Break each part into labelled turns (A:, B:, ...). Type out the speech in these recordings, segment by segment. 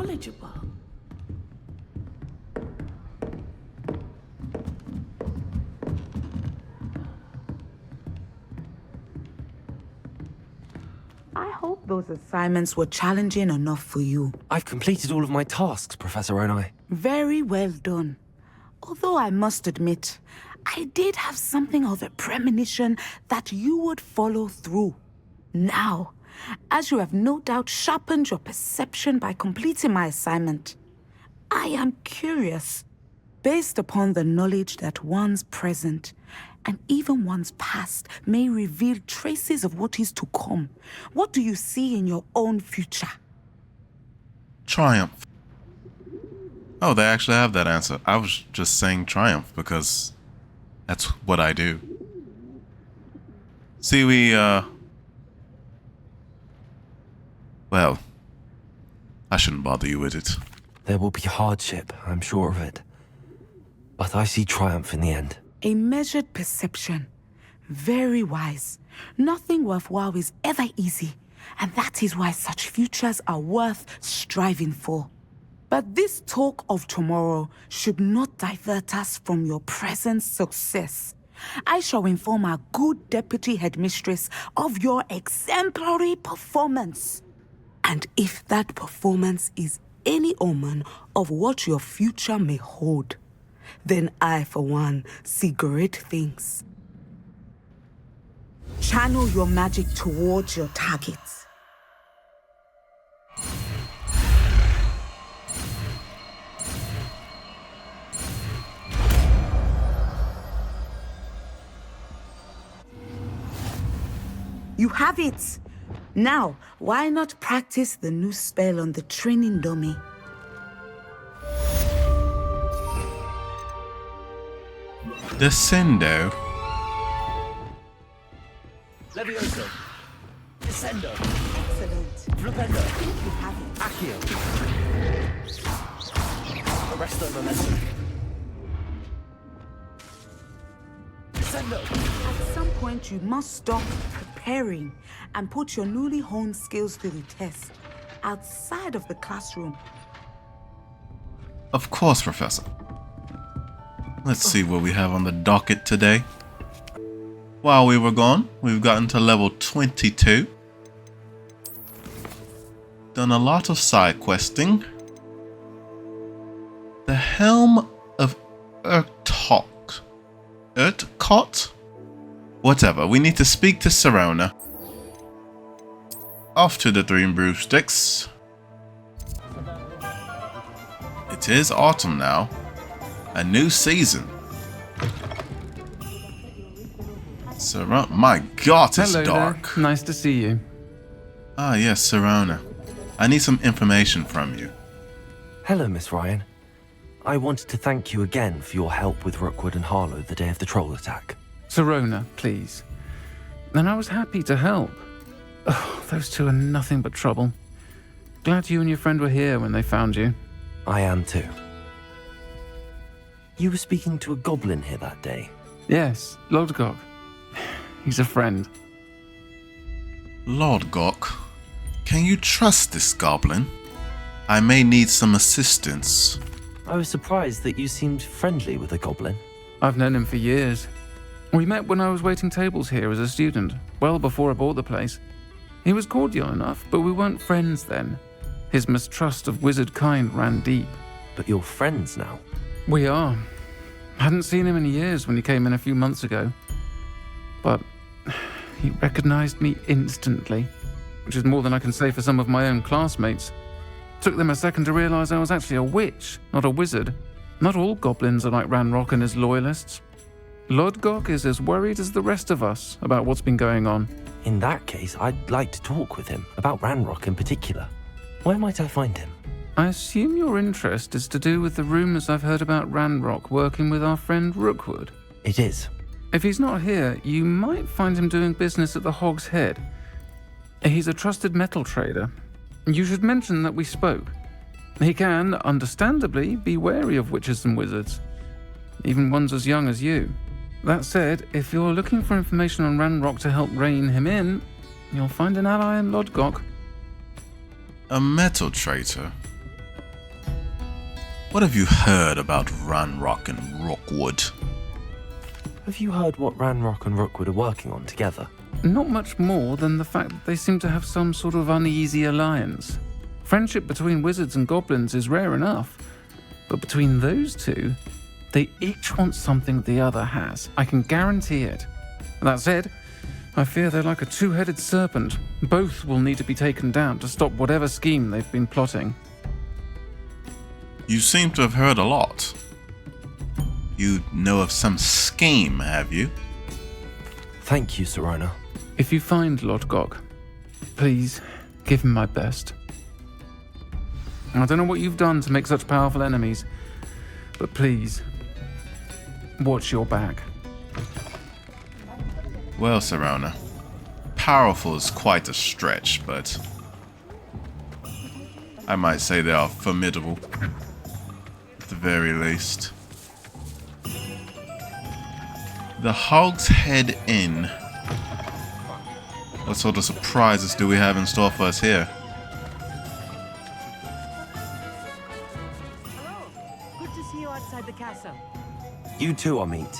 A: knowledgeable. I hope those assignments were challenging enough for you.
B: I've completed all of my tasks, Professor Rhoynar.
A: Very well done. Although I must admit, I did have something of a premonition that you would follow through. Now, as you have no doubt sharpened your perception by completing my assignment, I am curious, based upon the knowledge that one's present and even one's past may reveal traces of what is to come. What do you see in your own future?
C: Triumph. Oh, they actually have that answer. I was just saying triumph because that's what I do. See, well, I shouldn't bother you with it.
B: There will be hardship, I'm sure of it. But I see triumph in the end.
A: A measured perception. Very wise. Nothing worthwhile is ever easy, and that is why such futures are worth striving for. But this talk of tomorrow should not divert us from your present success. I shall inform our good deputy headmistress of your exemplary performance. And if that performance is any omen of what your future may hold, then I, for one, see great things. Channel your magic towards your targets. You have it! Now, why not practice the new spell on the training dummy?
C: Descendo.
B: Levioso. Descendo.
A: Excellent.
B: Flipendo.
A: You have it.
B: Accio. Arresto momentum. Descendo.
A: At some point, you must stop preparing and put your newly honed skills to the test outside of the classroom.
C: Of course, Professor. Let's see what we have on the docket today. While we were gone, we've gotten to level 22. Done a lot of side questing. The Helm of Urtkot? Whatever, we need to speak to Serona. Off to the Three Broomsticks. It is autumn now. A new season. My God, it's
D: Hello
C: dark.
D: there. Nice to see you.
C: Ah, yes, Serona. I need some information from you.
B: Hello, Miss Ryan. I wanted to thank you again for your help with Rookwood and Harlow the day of the troll attack.
D: Serona, please. And I was happy to help. Oh, those two are nothing but trouble. Glad you and your friend were here when they found you.
B: I am too. You were speaking to a goblin here that day.
D: Yes, Lodgok. He's a friend.
C: Lord Gok, can you trust this goblin? I may need some assistance.
B: I was surprised that you seemed friendly with a goblin.
D: I've known him for years. We met when I was waiting tables here as a student, well before I bought the place. He was cordial enough, but we weren't friends then. His mistrust of wizard kind ran deep.
B: But you're friends now.
D: We are. Hadn't seen him in years when he came in a few months ago. But he recognized me instantly, which is more than I can say for some of my own classmates. Took them a second to realize I was actually a witch, not a wizard. Not all goblins are like Ranrock and his loyalists. Lodgok is as worried as the rest of us about what's been going on.
B: In that case, I'd like to talk with him, about Ranrock in particular. Where might I find him?
D: I assume your interest is to do with the rumors I've heard about Ranrock working with our friend Rookwood.
B: It is.
D: If he's not here, you might find him doing business at the Hog's Head. He's a trusted metal trader. You should mention that we spoke. He can, understandably, be wary of witches and wizards, even ones as young as you. That said, if you're looking for information on Ranrock to help rein him in, you'll find an ally in Lodgok.
C: A metal traitor? What have you heard about Ranrock and Rookwood?
B: Have you heard what Ranrock and Rookwood are working on together?
D: Not much more than the fact that they seem to have some sort of uneasy alliance. Friendship between wizards and goblins is rare enough, but between those two, they each want something the other has. I can guarantee it. That said, I fear they're like a two-headed serpent. Both will need to be taken down to stop whatever scheme they've been plotting.
C: You seem to have heard a lot. You know of some scheme, have you?
B: Thank you, Sir Rhoynar.
D: If you find Lord Gok, please give him my best. I don't know what you've done to make such powerful enemies, but please, watch your back.
C: Well, Sir Rhoynar, powerful is quite a stretch, but I might say they are formidable, at the very least. The Hog's Head Inn. What sort of surprises do we have in store for us here?
E: Hello. Good to see you outside the castle.
B: You too, Amit.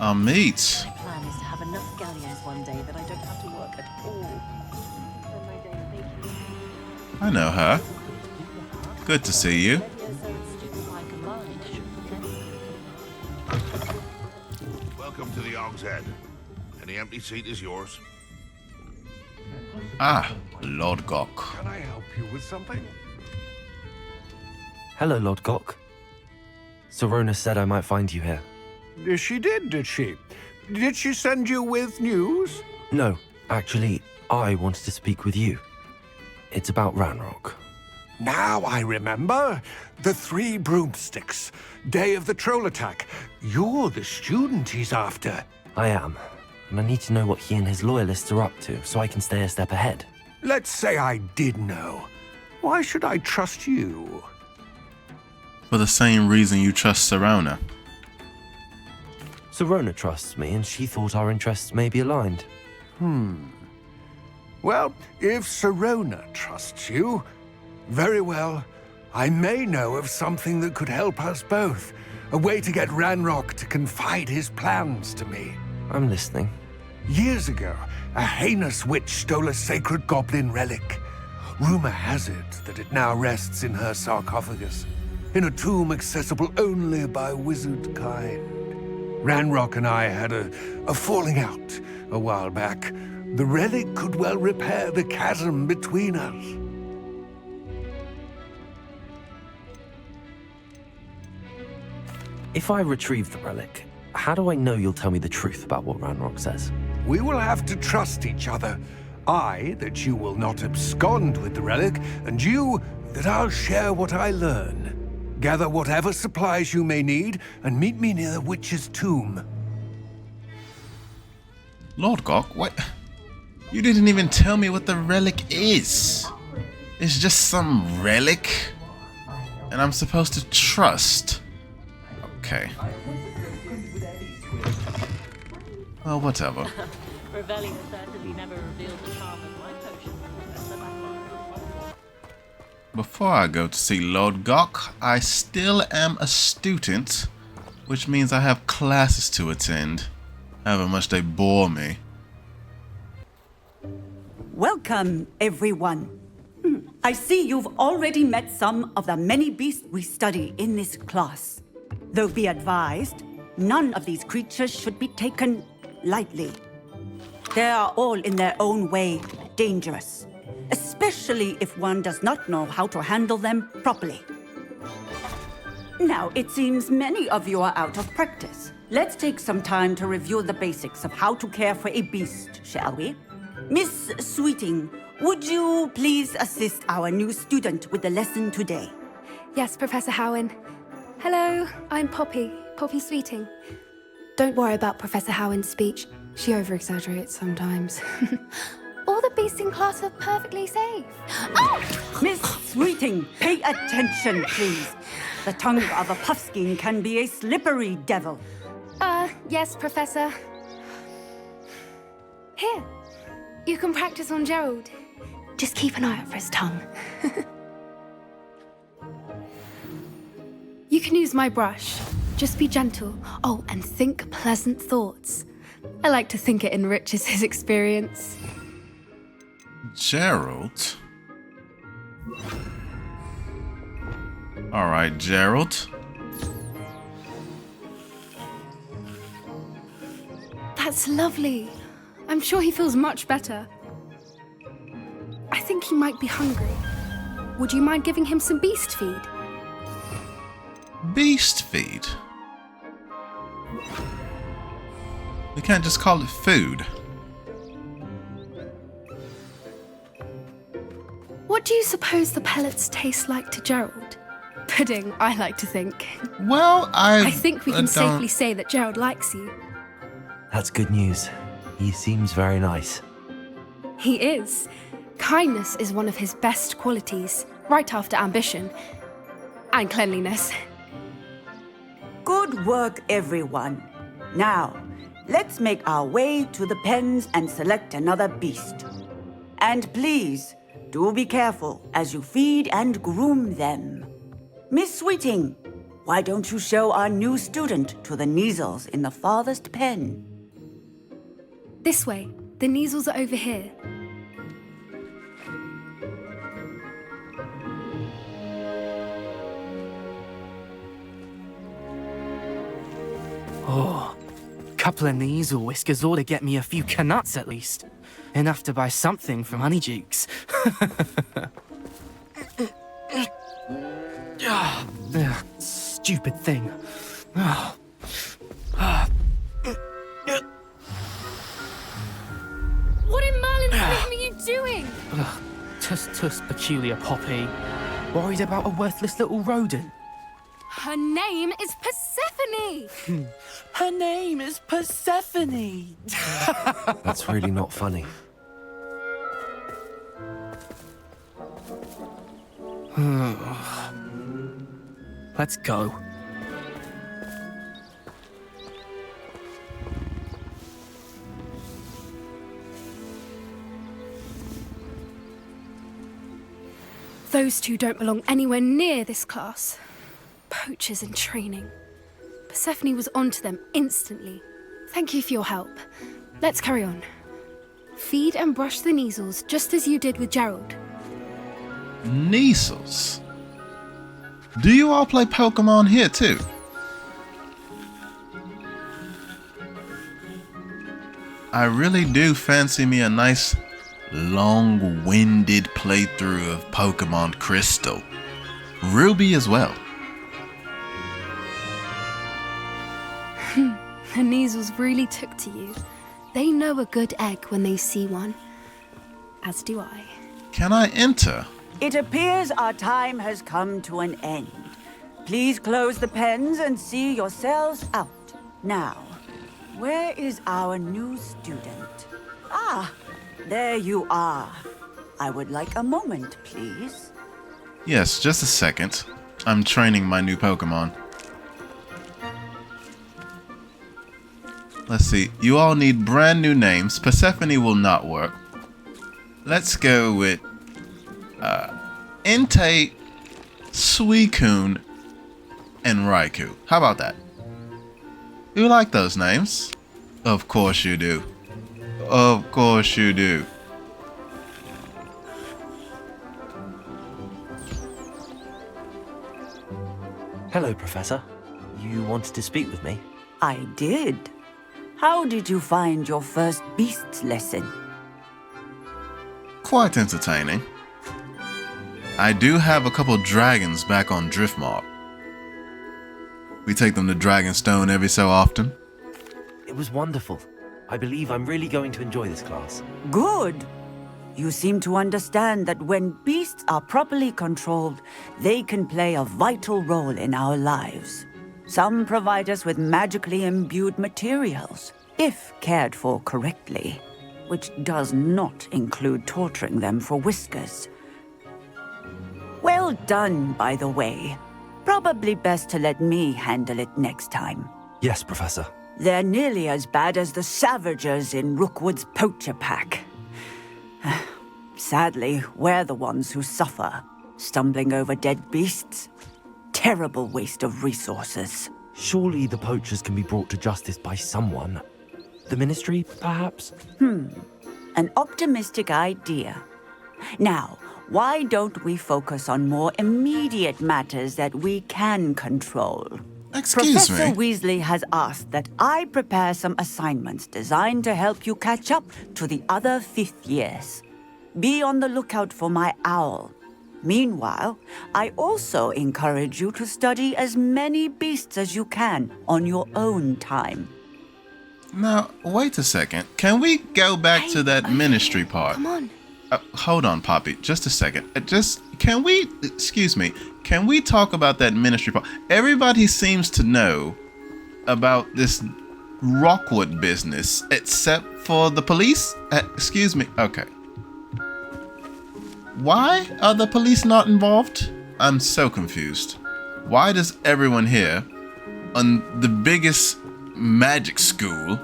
C: Our meat.
E: My plan is to have enough galleons one day that I don't have to work at all. Spend my day baking.
C: I know her. Good to see you.
F: Welcome to the Hog's Head. Any empty seat is yours.
C: Ah, Lord Gok.
F: Can I help you with something?
B: Hello, Lord Gok. Sir Rhoynar said I might find you here.
F: She did she? Did she send you with news?
B: No, actually, I wanted to speak with you. It's about Ranrock.
G: Now I remember. The 3 broomsticks. Day of the troll attack. You're the student he's after.
B: I am, and I need to know what he and his loyalists are up to so I can stay a step ahead.
G: Let's say I did know. Why should I trust you?
C: For the same reason you trust Sir Rhoynar.
B: Sir Rhoynar trusts me, and she thought our interests may be aligned.
G: Well, if Sir Rhoynar trusts you, very well. I may know of something that could help us both. A way to get Ranrock to confide his plans to me.
B: I'm listening.
G: Years ago, a heinous witch stole a sacred goblin relic. Rumor has it that it now rests in her sarcophagus, in a tomb accessible only by wizard kind. Ranrock and I had a falling out a while back. The relic could well repair the chasm between us.
B: If I retrieve the relic, how do I know you'll tell me the truth about what Ranrock says?
G: We will have to trust each other. I, that you will not abscond with the relic, and you, that I'll share what I learn. Gather whatever supplies you may need, and meet me near the witch's tomb.
C: Lord Gok, what? You didn't even tell me what the relic is. It's just some relic? And I'm supposed to trust? Okay. Well, whatever.
E: Revelling certainly never revealed the charm of my potion.
C: Before I go to see Lord Gok, I still am a student, which means I have classes to attend, however much they bore me.
H: Welcome, everyone. I see you've already met some of the many beasts we study in this class. Though be advised, none of these creatures should be taken lightly. They are all in their own way dangerous, especially if one does not know how to handle them properly. Now, it seems many of you are out of practice. Let's take some time to review the basics of how to care for a beast, shall we? Miss Sweeting, would you please assist our new student with the lesson today?
I: Yes, Professor Howin. Hello, I'm Poppy Sweeting. Don't worry about Professor Howin's speech. She over-exaggerates sometimes. All the beasts in class are perfectly safe. Oh!
H: Miss Sweeting, pay attention, please. The tongue of a puffskein can be a slippery devil.
I: Yes, Professor. Here, you can practice on Gerald. Just keep an eye out for his tongue. can use my brush. Just be gentle. Oh, and think pleasant thoughts. I like to think it enriches his experience.
C: Gerald? Alright, Gerald.
I: That's lovely. I'm sure he feels much better. I think he might be hungry. Would you mind giving him some beast feed?
C: Beast feed? We can't just call it food.
I: What do you suppose the pellets taste like to Gerald? Pudding, I like to think.
C: Well,
I: I think we can safely say that Gerald likes you.
B: That's good news. He seems very nice.
I: He is. Kindness is one of his best qualities, right after ambition. And cleanliness.
H: Good work, everyone. Now, let's make our way to the pens and select another beast. And please, do be careful as you feed and groom them. Miss Sweeting, why don't you show our new student to the Neasels in the farthest pen?
I: This way. The Neasels are over here.
J: Oh, couple of Neasel whiskers ought to get me a few canuts at least. Enough to buy something from Honeydukes. Stupid thing.
I: What in Merlin's name are you doing?
J: Tuss, peculiar Poppy. Worried about a worthless little rodent.
I: Her name is Persephone!
J: Her name is Persephone!
B: That's really not funny.
J: Let's go.
I: Those two don't belong anywhere near this class. Poachers in training. Persephone was onto them instantly. Thank you for your help. Let's carry on. Feed and brush the Neasels just as you did with Gerald.
C: Neasels? Do you all play Pokémon here too? I really do fancy me a nice long-winded playthrough of Pokémon Crystal. Ruby as well.
I: The Neasels really took to you. They know a good egg when they see one. As do I.
C: Can I enter?
H: It appears our time has come to an end. Please close the pens and see yourselves out. Now, where is our new student? Ah, there you are. I would like a moment, please.
C: Yes, just a second. I'm training my new Pokémon. Let's see. You all need brand new names. Persephone will not work. Let's go with Entei, Suicune, and Raikou. How about that? You like those names? Of course you do. Of course you do.
B: Hello, Professor. You wanted to speak with me?
H: I did. How did you find your first beasts lesson?
C: Quite entertaining. I do have a couple dragons back on Driftmark. We take them to Dragonstone every so often.
B: It was wonderful. I believe I'm really going to enjoy this class.
H: Good. You seem to understand that when beasts are properly controlled, they can play a vital role in our lives. Some provide us with magically imbued materials, if cared for correctly, which does not include torturing them for whiskers. Well done, by the way. Probably best to let me handle it next time.
B: Yes, Professor.
H: They're nearly as bad as the Savagers in Rookwood's Poacher Pack. Sadly, we're the ones who suffer, stumbling over dead beasts. terrible waste of resources.
B: Surely the poachers can be brought to justice by someone. The Ministry, perhaps?
H: An optimistic idea. Now, why don't we focus on more immediate matters that we can control?
C: Excuse
H: Professor
C: me.
H: Weasley has asked that I prepare some assignments designed to help you catch up to the other 5th years. Be on the lookout for my owl. Meanwhile, I also encourage you to study as many beasts as you can on your own time.
C: Now, wait a second. Can we go back to that ministry part?
I: Come on.
C: Hold on, Poppy. Just a second. Excuse me. Can we talk about that ministry part? Everybody seems to know about this Rockwood business, except for the police? Excuse me. Okay. Why are the police not involved? I'm so confused. Why does everyone here, on the biggest magic school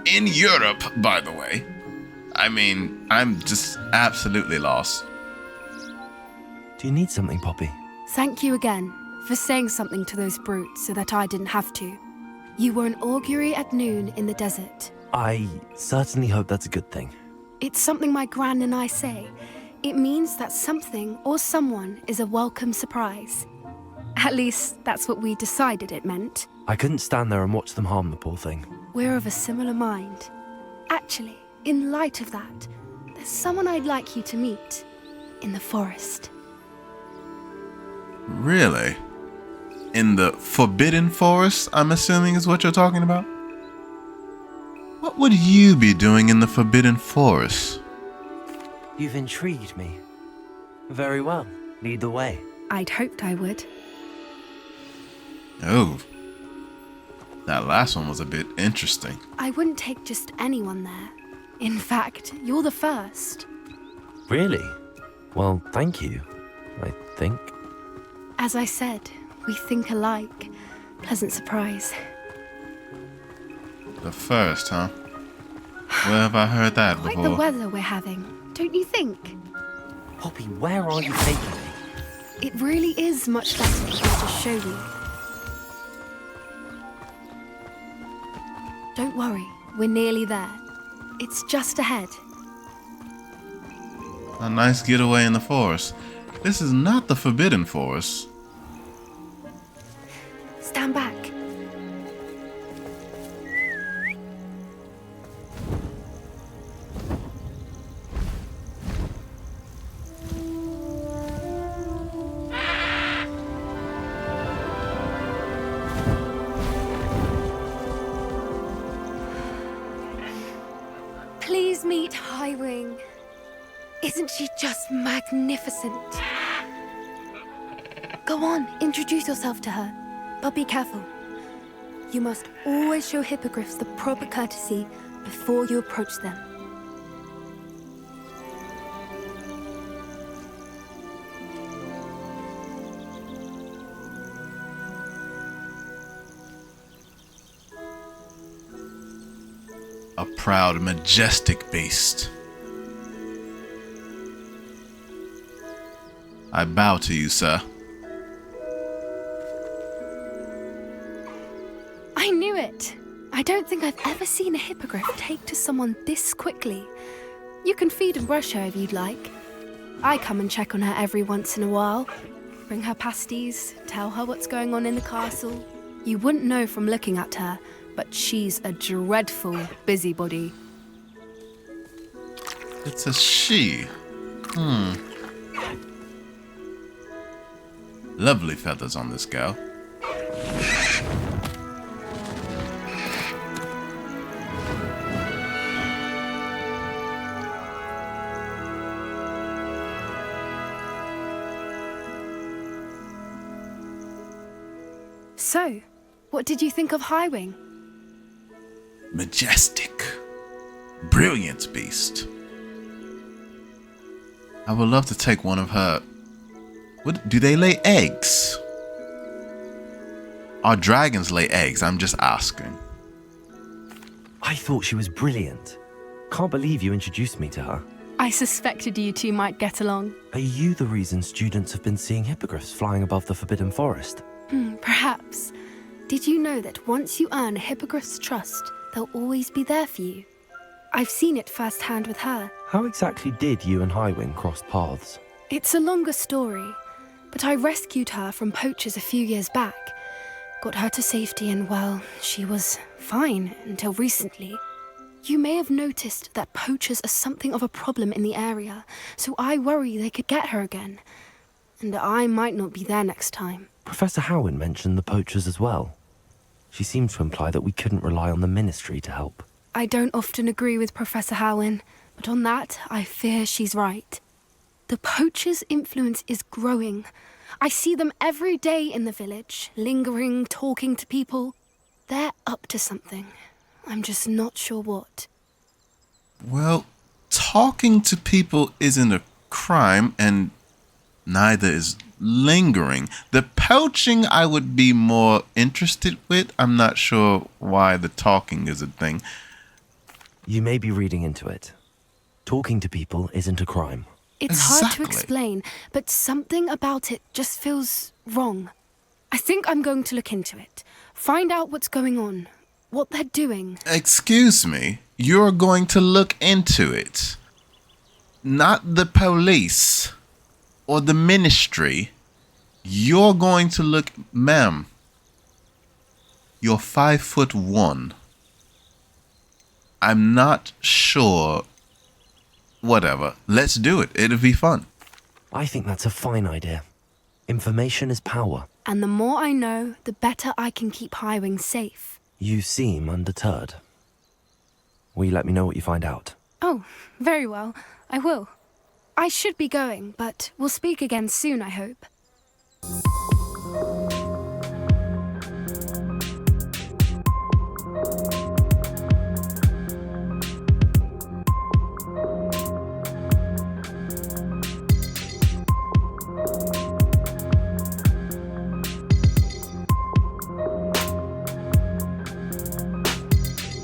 C: in Europe, by the way, I mean, I'm just absolutely lost.
B: Do you need something, Poppy?
I: Thank you again for saying something to those brutes so that I didn't have to. You were an augury at noon in the desert.
B: I certainly hope that's a good thing.
I: It's something my gran and I say. It means that something or someone is a welcome surprise. At least, that's what we decided it meant.
B: I couldn't stand there and watch them harm the poor thing.
I: We're of a similar mind. Actually, in light of that, there's someone I'd like you to meet in the forest.
C: Really? In the Forbidden Forest, I'm assuming is what you're talking about? What would you be doing in the Forbidden Forest?
B: You've intrigued me. Very well. Lead the way.
I: I'd hoped I would.
C: Oh. That last one was a bit interesting.
I: I wouldn't take just anyone there. In fact, you're the first.
B: Really? Well, thank you, I think.
I: As I said, we think alike. Pleasant surprise.
C: The first, huh? Where have I heard that
I: Quite
C: before?
I: the weather we're having, don't you think?
B: Poppy, where are you taking me?
I: It really is much better if I just show you. Don't worry, we're nearly there. It's just ahead.
C: A nice getaway in the forest. This is not the Forbidden Forest.
I: Stand back. Please meet Highwing. Isn't she just magnificent? Go on, introduce yourself to her. But be careful. You must always show hippogriffs the proper courtesy before you approach them.
C: A proud, majestic beast. I bow to you, sir.
I: I knew it! I don't think I've ever seen a hippogriff take to someone this quickly. You can feed and brush her if you'd like. I come and check on her every once in a while. Bring her pasties, tell her what's going on in the castle. You wouldn't know from looking at her, but she's a dreadful busybody.
C: It's a she. Lovely feathers on this gal.
I: So, what did you think of Highwing?
C: Majestic. Brilliant beast. I would love to take one of her... What, do they lay eggs? Are dragons lay eggs? I'm just asking.
B: I thought she was brilliant. Can't believe you introduced me to her.
I: I suspected you two might get along.
B: Are you the reason students have been seeing hippogriffs flying above the Forbidden Forest?
I: Perhaps. Did you know that once you earn a hippogriff's trust, they'll always be there for you? I've seen it firsthand with her.
B: How exactly did you and Highwing cross paths?
I: It's a longer story, but I rescued her from poachers a few years back. Got her to safety and, well, she was fine until recently. You may have noticed that poachers are something of a problem in the area, so I worry they could get her again. And I might not be there next time.
B: Professor Howin mentioned the poachers as well. She seemed to imply that we couldn't rely on the Ministry to help.
I: I don't often agree with Professor Howin, but on that, I fear she's right. The poachers' influence is growing. I see them every day in the village, lingering, talking to people. They're up to something. I'm just not sure what.
C: Well, talking to people isn't a crime, and neither is lingering. The poaching I would be more interested with. I'm not sure why the talking is a thing.
B: You may be reading into it. Talking to people isn't a crime.
I: It's hard to explain, but something about it just feels wrong. I think I'm going to look into it. Find out what's going on, what they're doing.
C: Excuse me, you're going to look into it. Not the police or the Ministry. You're going to look, ma'am. You're 5'1". I'm not sure. Whatever. Let's do it. It'll be fun.
B: I think that's a fine idea. Information is power.
I: And the more I know, the better I can keep Highwing safe.
B: You seem undeterred. Will you let me know what you find out?
I: Oh, very well. I will. I should be going, but we'll speak again soon, I hope.